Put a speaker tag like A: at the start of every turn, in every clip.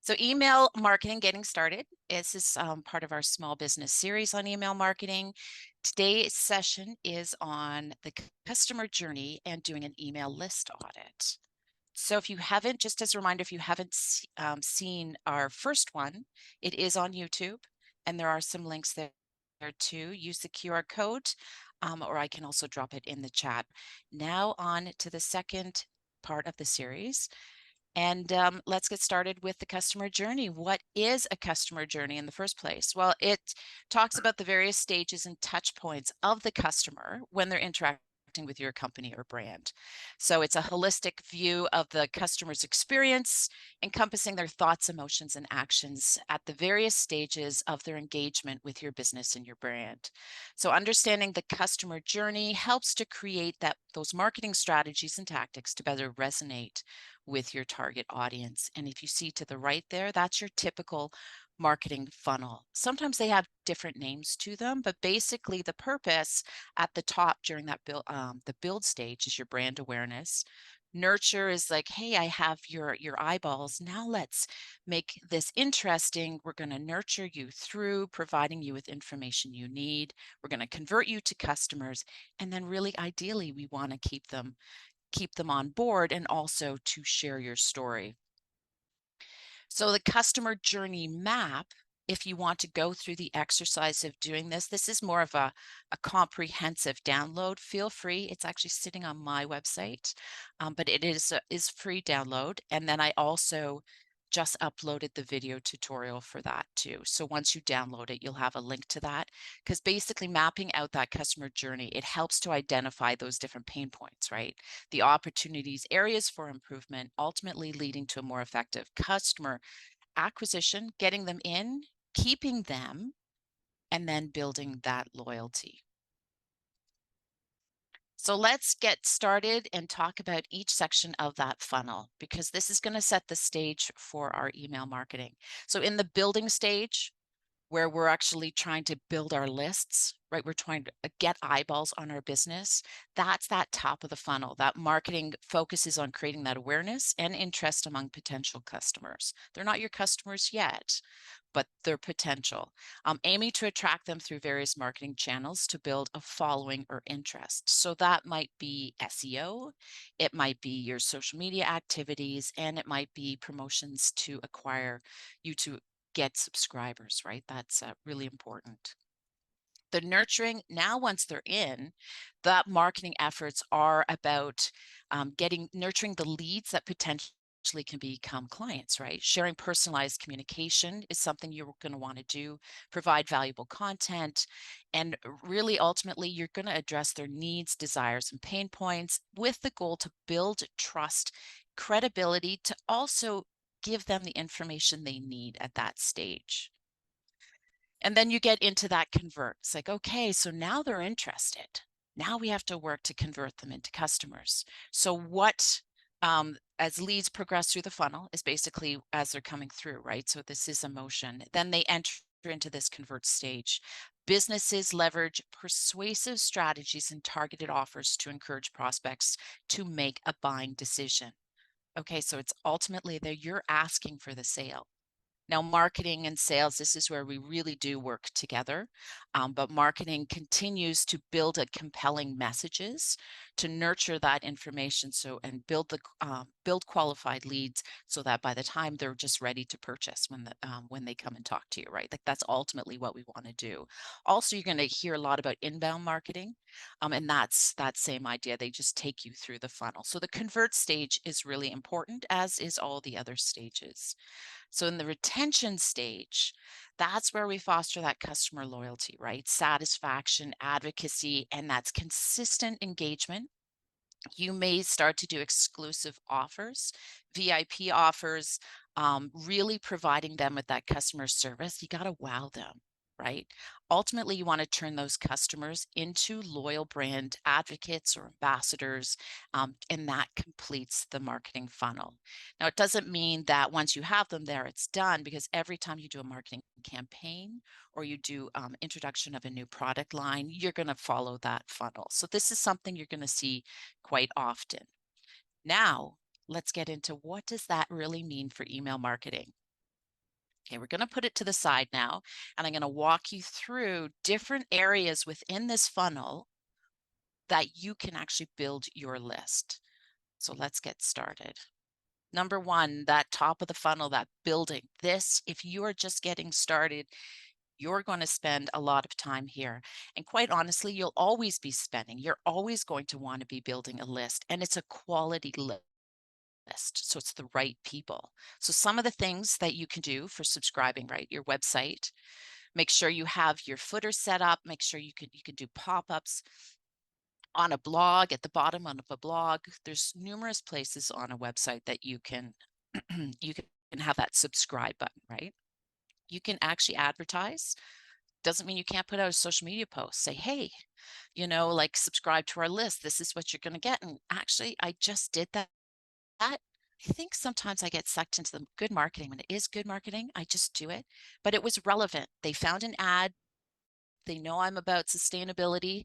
A: So email marketing, getting started. This is part of our small business series on email marketing. Today's session is on the customer journey and doing an email list audit. So if you haven't, just as a reminder, if you haven't seen our first one, it is on YouTube, and there are some links there too. Use the QR code, or I can also drop it in the chat. Now on to the second part of the series. And let's get started with the customer journey. What is a customer journey in the first place? Well, it talks about the various stages and touch points of the customer when they're interacting with your company or brand. So it's a holistic view of the customer's experience, encompassing their thoughts, emotions, and actions at the various stages of their engagement with your business and your brand. So understanding the customer journey helps to create those marketing strategies and tactics to better resonate with your target audience. And if you see to the right there, that's your typical marketing funnel. Sometimes they have different names to them, but basically the purpose at the top during that the build stage is your brand awareness. Nurture is like, hey, I have your eyeballs. Now let's make this interesting. We're going to nurture you through providing you with information you need. We're going to convert you to customers. And then really ideally, we want to keep them on board and also to share your story. So the customer journey map, if you want to go through the exercise of doing this is more of a comprehensive download. Feel free. It's actually sitting on my website, but it is free download. And then I also just uploaded the video tutorial for that too. So once you download it, you'll have a link to that, because basically mapping out that customer journey, it helps to identify those different pain points, right? The opportunities, areas for improvement, ultimately leading to a more effective customer acquisition, getting them in, keeping them, and then building that loyalty. So let's get started and talk about each section of that funnel, because this is going to set the stage for our email marketing. So in the building stage, where we're actually trying to build our lists, right? We're trying to get eyeballs on our business. That's that top of the funnel. That marketing focuses on creating that awareness and interest among potential customers. They're not your customers yet, but their potential. Aiming to attract them through various marketing channels to build a following or interest. So that might be SEO, it might be your social media activities, and it might be promotions to acquire you to get subscribers, right? That's really important. The nurturing, now once they're in, that marketing efforts are about nurturing the leads that potentially can become clients, right? Sharing personalized communication is something you're going to want to do, provide valuable content, and really ultimately you're going to address their needs, desires, and pain points with the goal to build trust, credibility, to also give them the information they need at that stage. And then you get into that convert. It's like, okay, so now they're interested. Now we have to work to convert them into customers. So what, as leads progress through the funnel, is basically as they're coming through, right? So this is a motion. Then they enter into this convert stage. Businesses leverage persuasive strategies and targeted offers to encourage prospects to make a buying decision. Okay, so it's ultimately that you're asking for the sale. Now, marketing and sales, this is where we really do work together. But marketing continues to build a compelling messages to nurture that information, and build qualified leads, so that by the time they're just ready to purchase when they come and talk to you, right? Like that's ultimately what we want to do. Also, you're going to hear a lot about inbound marketing, and that's that same idea. They just take you through the funnel. So the convert stage is really important, as is all the other stages. So in the retention stage, that's where we foster that customer loyalty, right? Satisfaction, advocacy, and that's consistent engagement. You may start to do exclusive offers, VIP offers, really providing them with that customer service. You got to wow them, right? Ultimately, you want to turn those customers into loyal brand advocates or ambassadors, and that completes the marketing funnel. Now, it doesn't mean that once you have them there, it's done, because every time you do a marketing campaign or you do introduction of a new product line, you're going to follow that funnel. So this is something you're going to see quite often. Now, let's get into what does that really mean for email marketing. Okay, we're going to put it to the side now, and I'm going to walk you through different areas within this funnel that you can actually build your list. So let's get started. Number one, that top of the funnel, that building. This, if you are just getting started, you're going to spend a lot of time here. And quite honestly, you'll always be spending. You're always going to want to be building a list, and it's a quality list. So it's the right people. So some of the things that you can do for subscribing, right? Your website, make sure you have your footer set up, make sure you can do pop-ups on a blog, at the bottom of a blog. There's numerous places on a website that you can you can have that subscribe button, right? You can actually advertise. Doesn't mean you can't put out a social media post. Say, hey, like subscribe to our list. This is what you're going to get. And actually, I just did that. I think sometimes I get sucked into the good marketing. When it is good marketing, I just do it. But it was relevant. They found an ad. They know I'm about sustainability.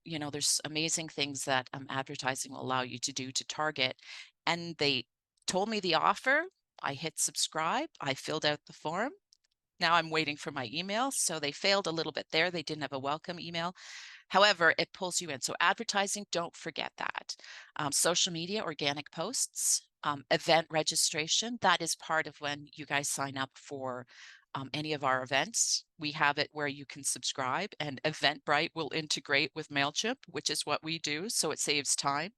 A: There's amazing things that advertising will allow you to do to target. And they told me the offer. I hit subscribe. I filled out the form. Now I'm waiting for my email. So they failed a little bit there. They didn't have a welcome email. However, it pulls you in. So advertising, don't forget that. Social media, organic posts, event registration, that is part of when you guys sign up for any of our events. We have it where you can subscribe, and Eventbrite will integrate with MailChimp, which is what we do. So it saves time.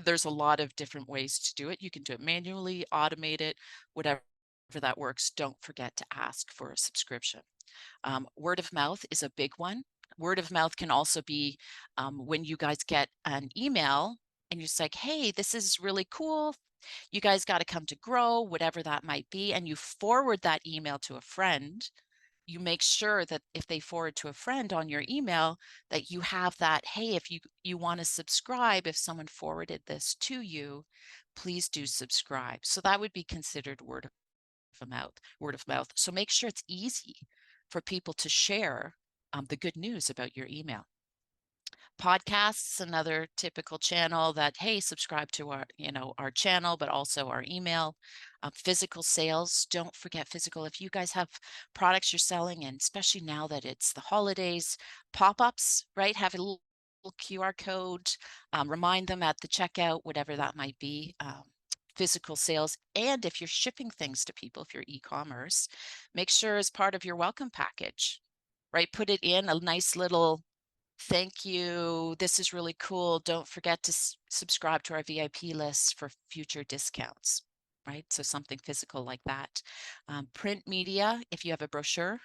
A: There's a lot of different ways to do it. You can do it manually, automate it, whatever that works. Don't forget to ask for a subscription. Word of mouth is a big one. Word of mouth can also be when you guys get an email and you're just like, hey, this is really cool. You guys got to come to Grow, whatever that might be. And you forward that email to a friend. You make sure that if they forward to a friend on your email, that you have that, hey, if you want to subscribe, if someone forwarded this to you, please do subscribe. So that would be considered word of mouth. So make sure it's easy for people to share the good news about your email. Podcasts, another typical channel that, hey, subscribe to our channel, but also our email. Physical sales, don't forget physical. If you guys have products you're selling, and especially now that it's the holidays, pop-ups, right? Have a little QR code, remind them at the checkout, whatever that might be. Physical sales. And if you're shipping things to people, if you're e-commerce, make sure as part of your welcome package, right? Put it in a nice little thank you. This is really cool. Don't forget to subscribe to our VIP list for future discounts, right? So something physical like that. Print media, if you have a brochure,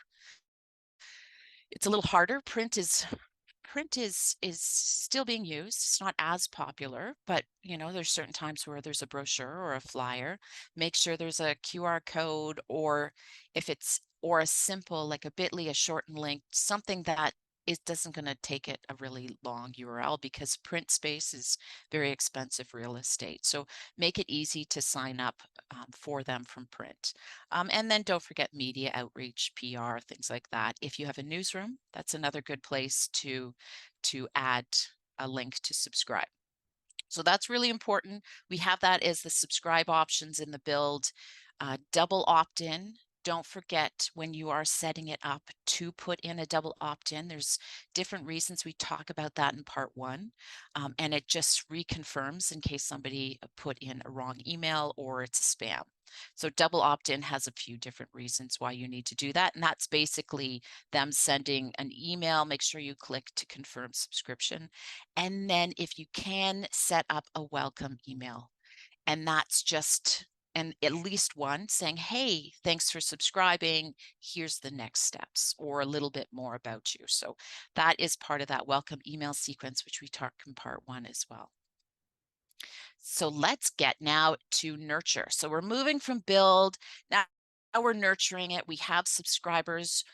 A: it's a little harder. Print is still being used. It's not as popular, but there's certain times where there's a brochure or a flyer. Make sure there's a QR code, or if it's or a simple like a bit.ly, a shortened link, something that it doesn't going to take it a really long URL, because print space is very expensive real estate. So make it easy to sign up for them from print. And then don't forget media outreach, PR, things like that. If you have a newsroom, that's another good place to add a link to subscribe. So that's really important. We have that as the subscribe options in the build. Double opt-in. Don't forget when you are setting it up to put in a double opt-in. There's different reasons. We talk about that in part one, and it just reconfirms in case somebody put in a wrong email or it's a spam. So double opt-in has a few different reasons why you need to do that. And that's basically them sending an email. Make sure you click to confirm subscription. And then if you can, set up a welcome email. And that's just at least one saying, hey, thanks for subscribing. Here's the next steps, or a little bit more about you. So that is part of that welcome email sequence, which we talked in part one as well. So let's get now to nurture. So we're moving from build. Now we're nurturing it. We have subscribers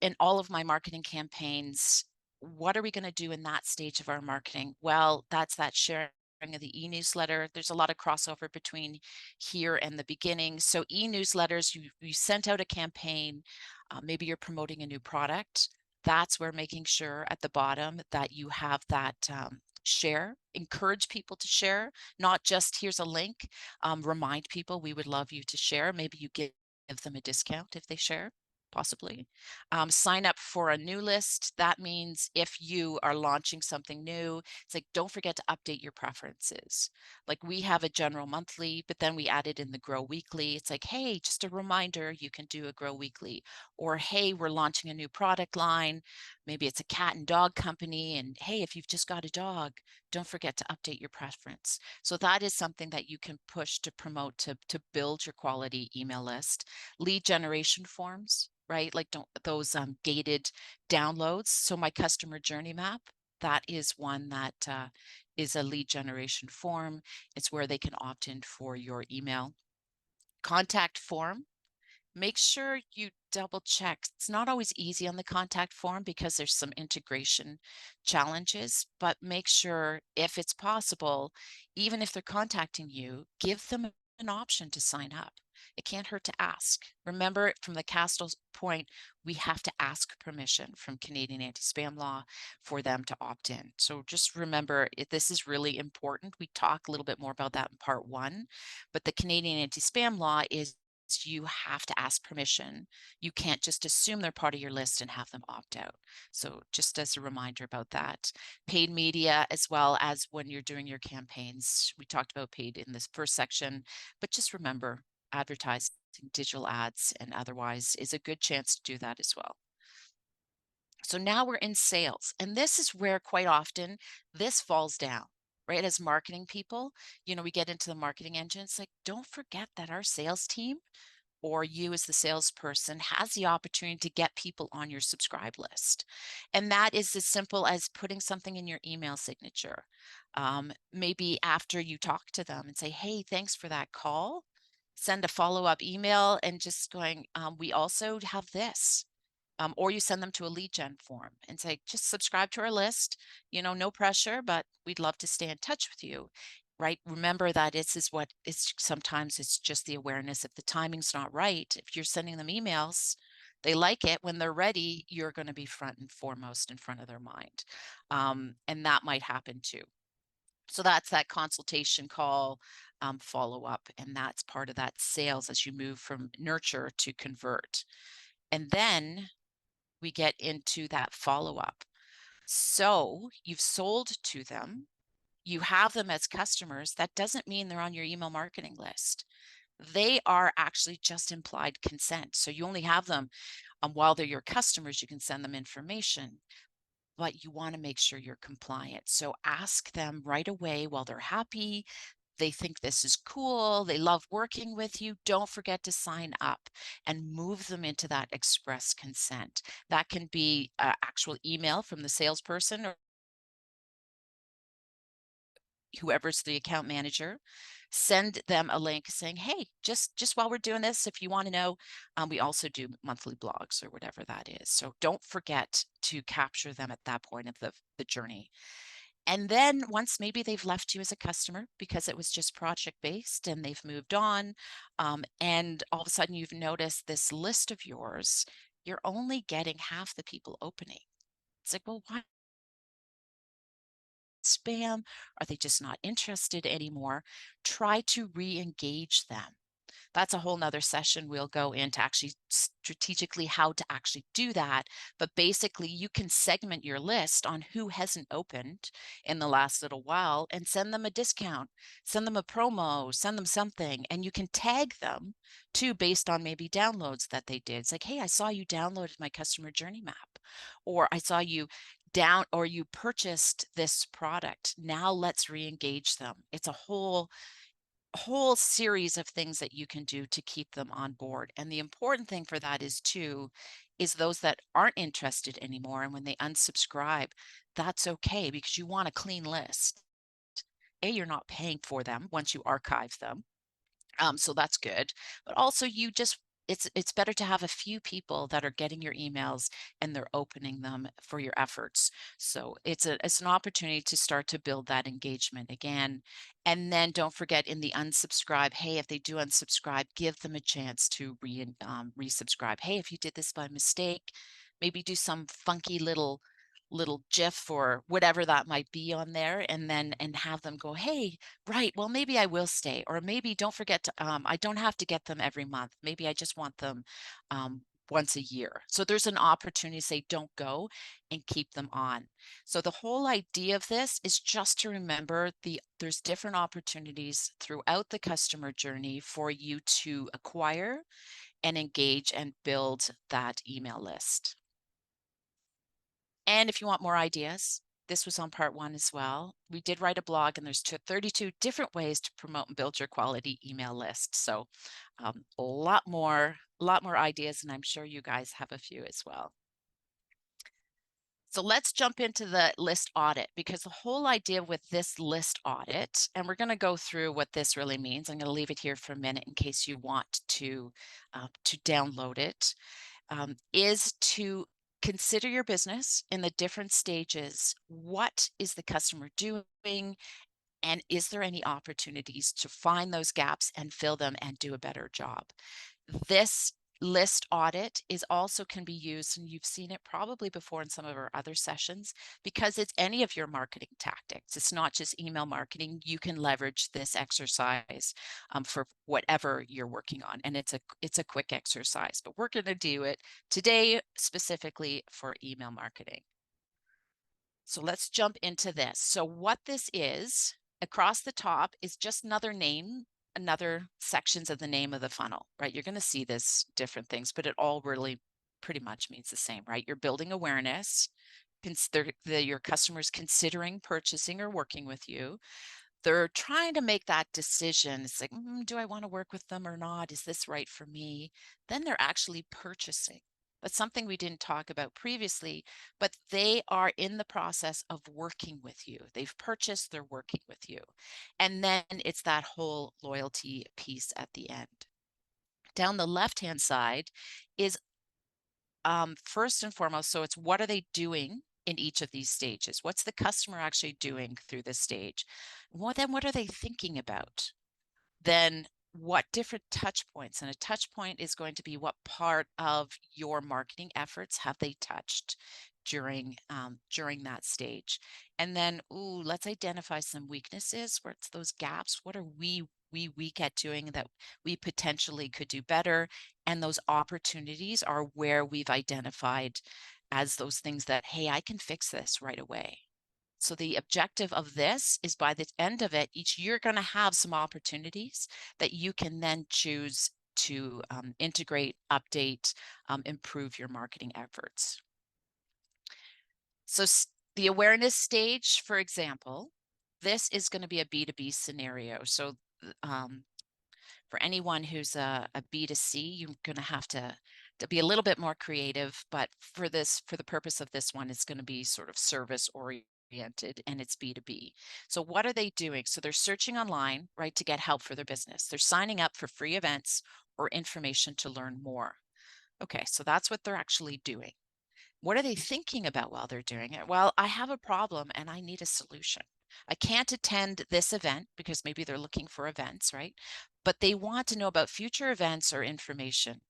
A: in all of my marketing campaigns. What are we going to do in that stage of our marketing? Well, that's that sharing of the e-newsletter. There's a lot of crossover between here and the beginning. So e-newsletters, you sent out a campaign, maybe you're promoting a new product. That's where making sure at the bottom that you have that share, encourage people to share, not just here's a link, remind people we would love you to share. Maybe you get them a discount if they share, possibly. Sign up for a new list. That means if you are launching something new, it's like, don't forget to update your preferences. Like we have a general monthly, but then we added in the grow weekly. It's like, hey, just a reminder, you can do a grow weekly. Or, hey, we're launching a new product line. Maybe it's a cat and dog company. And hey, if you've just got a dog, don't forget to update your preference. So that is something that you can push to promote, to build your quality email list. Lead generation forms, right? Like don't those gated downloads. So my customer journey map, that is one that is a lead generation form. It's where they can opt in for your email. Contact form, make sure you double check. It's not always easy on the contact form because there's some integration challenges, but make sure if it's possible, even if they're contacting you, give them an option to sign up. It can't hurt to ask. Remember, from the Castle point, we have to ask permission from Canadian anti-spam law for them to opt in. So just remember, this is really important. We talk a little bit more about that in part 1, but the Canadian anti-spam law is you have to ask permission. You can't just assume they're part of your list and have them opt out. So just as a reminder about that. Paid media, as well as when you're doing your campaigns. We talked about paid in this first section, but just remember, advertising, digital ads, and otherwise is a good chance to do that as well. So now we're in sales, and this is where quite often this falls down, right? As marketing people, we get into the marketing engine. It's like, don't forget that our sales team, or you as the salesperson, has the opportunity to get people on your subscribe list. And that is as simple as putting something in your email signature. Maybe after you talk to them and say, hey, thanks for that call, send a follow-up email and just going, we also have this. Or you send them to a lead gen form and say, just subscribe to our list, no pressure, but we'd love to stay in touch with you. Right. Remember that sometimes it's just the awareness. If the timing's not right, if you're sending them emails, they like it. When they're ready, you're going to be front and foremost in front of their mind. And that might happen too. So that's that consultation call, follow up. And that's part of that sales as you move from nurture to convert. And then we get into that follow up. So you've sold to them, you have them as customers. That doesn't mean they're on your email marketing list. They are actually just implied consent. So you only have them while they're your customers. You can send them information, but you want to make sure you're compliant. So ask them right away while they're happy. They think this is cool. They love working with you. Don't forget to sign up and move them into that express consent. That can be an actual email from the salesperson or whoever's the account manager. Send them a link saying, hey, just while we're doing this, if you want to know, we also do monthly blogs or whatever that is. So don't forget to capture them at that point of the journey. And then once maybe they've left you as a customer because it was just project based and they've moved on, and all of a sudden you've noticed this list of yours, you're only getting half the people opening. It's like, well, why spam? Are they just not interested anymore? Try to re-engage them. That's a whole nother session. We'll go into actually strategically how to actually do that. But basically, you can segment your list on who hasn't opened in the last little while and send them a discount, send them a promo, send them something. And you can tag them too based on maybe downloads that they did. It's like, hey, I saw you downloaded my customer journey map, or I saw you or you purchased this product. Now let's re-engage them. It's a whole series of things that you can do to keep them on board. And the important thing for that is those that aren't interested anymore. And when they unsubscribe, that's okay because you want a clean list. You're not paying for them once you archive them. So that's good. But also it's better to have a few people that are getting your emails and they're opening them for your efforts. So it's an opportunity to start to build that engagement again. And then don't forget in the unsubscribe, hey, if they do unsubscribe, give them a chance to resubscribe. Hey, if you did this by mistake, maybe do some funky little little GIF or whatever that might be on there, and then have them go, hey, right, well, maybe I will stay, or maybe don't forget to, I don't have to get them every month. Maybe I just want them once a year. So there's an opportunity to say, don't go, and keep them on. So the whole idea of this is just to remember there's different opportunities throughout the customer journey for you to acquire and engage and build that email list. And if you want more ideas, this was on part 1 as well. We did write a blog, and there's 32 different ways to promote and build your quality email list. So a lot more ideas, and I'm sure you guys have a few as well. So let's jump into the list audit, because the whole idea with this list audit, and we're going to go through what this really means. I'm going to leave it here for a minute in case you want to download it, is to consider your business in the different stages. What is the customer doing? And is there any opportunities to find those gaps and fill them and do a better job? This list audit is also can be used, and you've seen it probably before in some of our other sessions, because it's any of your marketing tactics. It's not just email marketing. You can leverage this exercise for whatever you're working on, and it's a quick exercise, but we're going to do it today specifically for email marketing. So let's jump into this. So what this is, across the top is just another name, another sections of the name of the funnel, right? You're going to see this different things, but it all really pretty much means the same, right? You're building awareness. Your customers considering purchasing or working with you. They're trying to make that decision. It's like, do I want to work with them or not? Is this right for me? Then they're actually purchasing. That's something we didn't talk about previously, but they are in the process of working with you. They've purchased, they're working with you. And then it's that whole loyalty piece at the end. Down the left-hand side is first and foremost, so it's what are they doing in each of these stages? What's the customer actually doing through this stage? What are they thinking about? Then what different touch points? And a touch point is going to be what part of your marketing efforts have they touched during that stage? And then, let's identify some weaknesses. What's those gaps? What are we weak at doing that we potentially could do better? And those opportunities are where we've identified as those things that, hey, I can fix this right away. So the objective of this is by the end of it, each year going to have some opportunities that you can then choose to integrate, update, improve your marketing efforts. So the awareness stage, for example, this is going to be a B2B scenario. So for anyone who's a B2C, you're going to have to be a little bit more creative, but for the purpose of this one, it's going to be sort of service oriented, and it's B2B. So what are they doing? So they're searching online, right, to get help for their business. They're signing up for free events or information to learn more. Okay, so that's what they're actually doing. What are they thinking about while they're doing it? Well, I have a problem and I need a solution. I can't attend this event because maybe they're looking for events, right? But they want to know about future events or information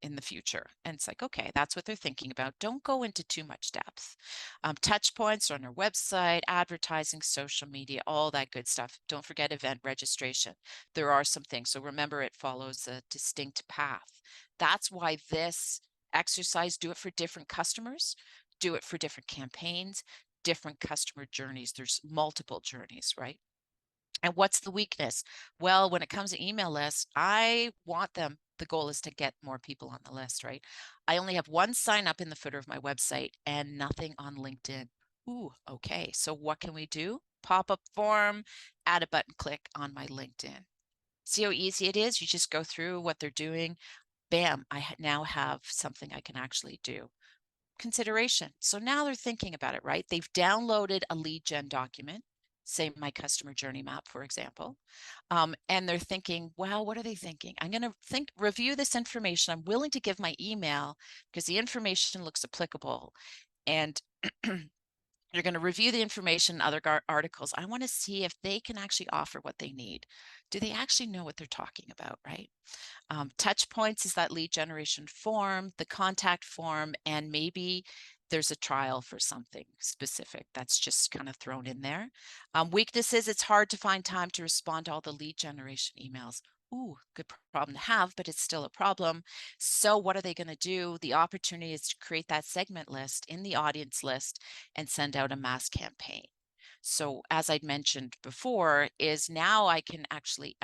A: in the future. And it's like, okay, that's what they're thinking about. Don't go into too much depth. Touch points on our website, advertising, social media, all that good stuff. Don't forget event registration. There are some things. So remember, it follows a distinct path. That's why this exercise, do it for different customers, do it for different campaigns, different customer journeys. There's multiple journeys, right? And what's the weakness? Well, when it comes to email lists, I want them. The goal is to get more people on the list, right? I only have one sign up in the footer of my website and nothing on LinkedIn. Ooh, okay. So what can we do? Pop-up form, add a button click on my LinkedIn. See how easy it is? You just go through what they're doing. Bam, I now have something I can actually do. Consideration. So now they're thinking about it, right? They've downloaded a lead gen document, say my customer journey map, for example, and they're thinking, well, what are they thinking? I'm going to review this information. I'm willing to give my email because the information looks applicable. And you're going to review the information in other articles. I want to see if they can actually offer what they need. Do they actually know what they're talking about, right? Touch points is that lead generation form, the contact form, and maybe there's a trial for something specific that's just kind of thrown in there. Weaknesses, it's hard to find time to respond to all the lead generation emails. Ooh, good problem to have, but it's still a problem. So what are they going to do? The opportunity is to create that segment list in the audience list and send out a mass campaign. So as I'd mentioned before, is now I can actually,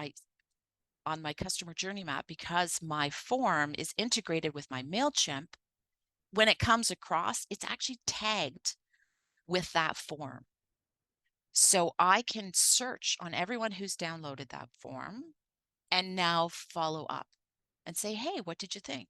A: on my customer journey map, because my form is integrated with my MailChimp, when it comes across, it's actually tagged with that form. So I can search on everyone who's downloaded that form and now follow up and say, hey, what did you think?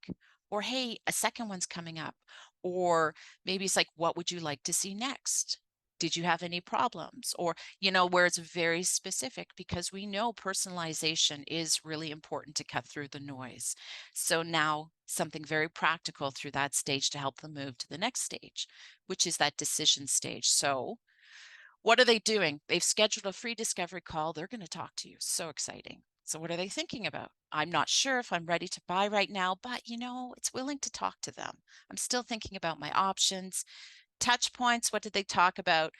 A: Or, hey, a second one's coming up. Or maybe it's like, what would you like to see next? Did you have any problems? Or, where it's very specific, because we know personalization is really important to cut through the noise. So now something very practical through that stage to help them move to the next stage, which is that decision stage. So what are they doing? They've scheduled a free discovery call. They're going to talk to you. So exciting. So what are they thinking about? I'm not sure if I'm ready to buy right now, but it's willing to talk to them. I'm still thinking about my options. Touch points, what did they talk about?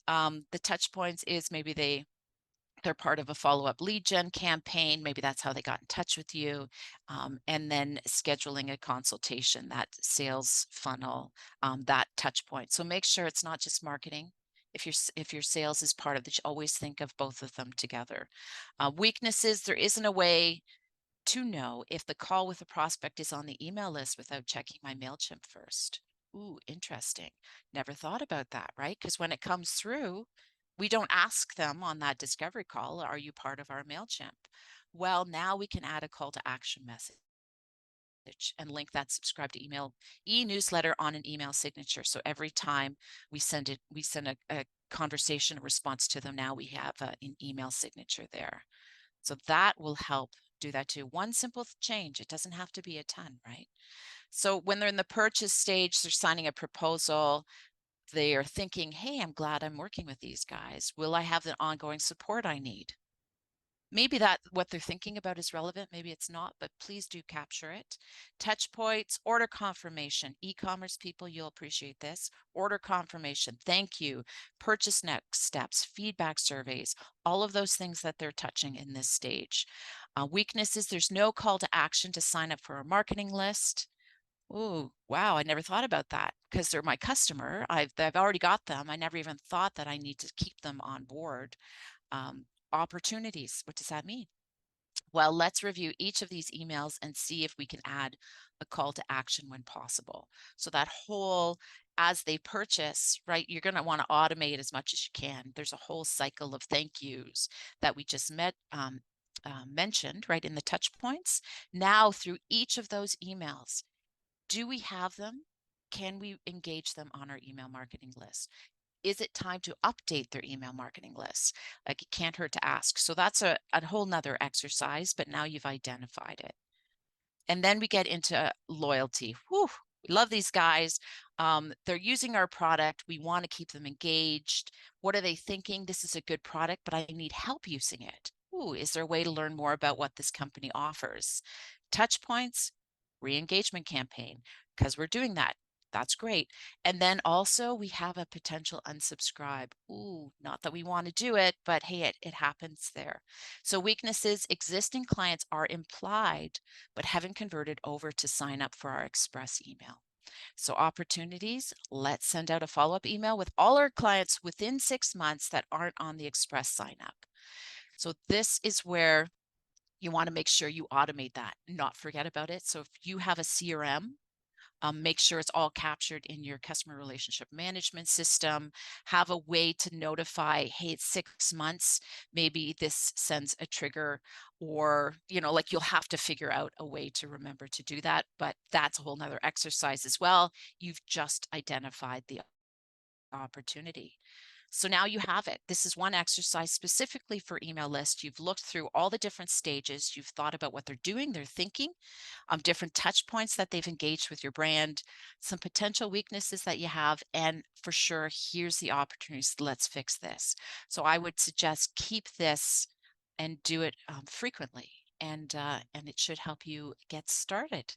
A: The touch points is maybe they're part of a follow-up lead gen campaign. Maybe that's how they got in touch with you. And then scheduling a consultation, that sales funnel, that touch point. So make sure it's not just marketing. If your sales is part of it, always think of both of them together. Weaknesses, there isn't a way to know if the call with a prospect is on the email list without checking my MailChimp first. Ooh, interesting. Never thought about that, right? Because when it comes through, we don't ask them on that discovery call, are you part of our MailChimp? Well, now we can add a call to action message and link that subscribe to email e-newsletter on an email signature. So every time we send a conversation, a response to them, now we have an email signature there. So that will help do that too. One simple change. It doesn't have to be a ton, right? So when they're in the purchase stage, they're signing a proposal. They are thinking, hey, I'm glad I'm working with these guys. Will I have the ongoing support I need? Maybe that what they're thinking about is relevant. Maybe it's not, but please do capture it. Touch points, order confirmation. E-commerce people, you'll appreciate this. Order confirmation, thank you, purchase next steps, feedback surveys, all of those things that they're touching in this stage. Weaknesses, there's no call to action to sign up for a marketing list. Oh, wow, I never thought about that because they're my customer. I've already got them. I never even thought that I need to keep them on board. Opportunities, what does that mean? Well, let's review each of these emails and see if we can add a call to action when possible. So that whole, as they purchase, right, you're going to want to automate as much as you can. There's a whole cycle of thank yous that we just mentioned, right, in the touch points. Now, through each of those emails, do we have them? Can we engage them on our email marketing list? Is it time to update their email marketing list? Like, it can't hurt to ask. So that's a whole nother exercise, but now you've identified it. And then we get into loyalty. Whew, we love these guys. They're using our product. We want to keep them engaged. What are they thinking? This is a good product, but I need help using it. Ooh, is there a way to learn more about what this company offers? Touch points, re-engagement campaign, because we're doing that. That's great. And then also we have a potential unsubscribe. Ooh, not that we want to do it, but hey, it happens there. So weaknesses, existing clients are implied, but haven't converted over to sign up for our express email. So opportunities, let's send out a follow-up email with all our clients within 6 months that aren't on the express sign up. So this is where you want to make sure you automate that, not forget about it. So if you have a CRM, make sure it's all captured in your customer relationship management system. Have a way to notify, hey, it's 6 months. Maybe this sends a trigger, or, like, you'll have to figure out a way to remember to do that. But that's a whole nother exercise as well. You've just identified the opportunity. So now you have it. This is one exercise specifically for email lists. You've looked through all the different stages. You've thought about what they're doing, they're thinking, different touch points that they've engaged with your brand, some potential weaknesses that you have, and for sure, here's the opportunities. Let's fix this. So I would suggest keep this and do it frequently, and it should help you get started.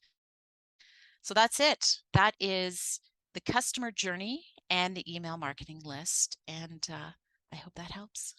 A: So that's it. That is the customer journey and the email marketing list. And I hope that helps.